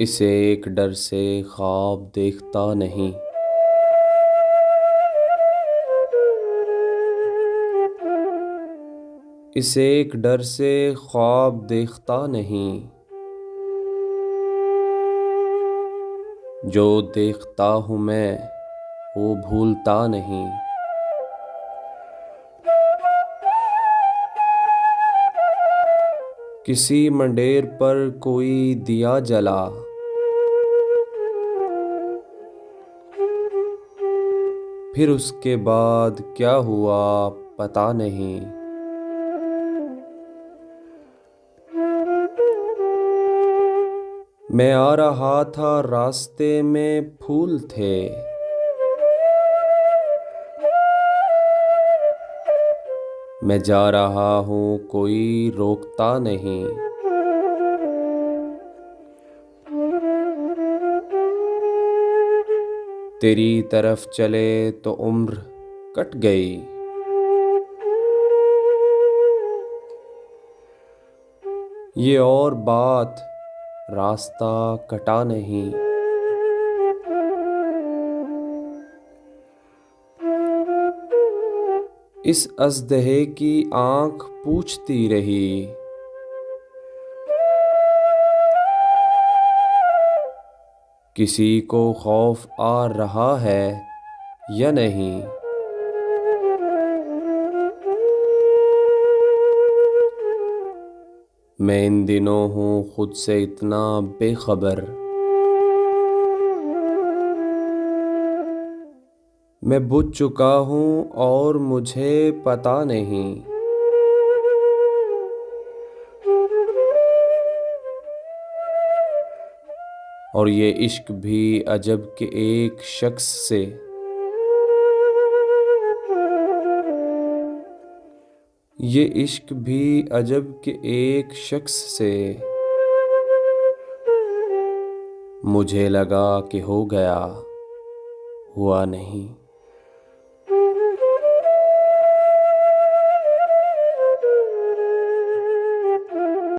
इसे एक डर से ख्वाब देखता नहीं। इसे एक डर से ख्वाब देखता नहीं। जो देखता हूँ मैं वो भूलता नहीं। किसी मंडेर पर कोई दिया जला, फिर उसके बाद क्या हुआ पता नहीं। मैं आ रहा था रास्ते में फूल थे, मैं जा रहा हूँ कोई रोकता नहीं। तेरी तरफ चले तो उम्र कट गई, ये और बात रास्ता कटा नहीं। इस अजदहे की आँख पूछती रही, किसी को खौफ आ रहा है या नहीं। मैं इन दिनों हूँ खुद से इतना बेखबर, मैं बुझ चुका हूँ और मुझे पता नहीं। और ये इश्क भी अजब के एक शख्स से, ये इश्क भी अजब के एक शख्स से, मुझे लगा कि हो गया, हुआ नहीं।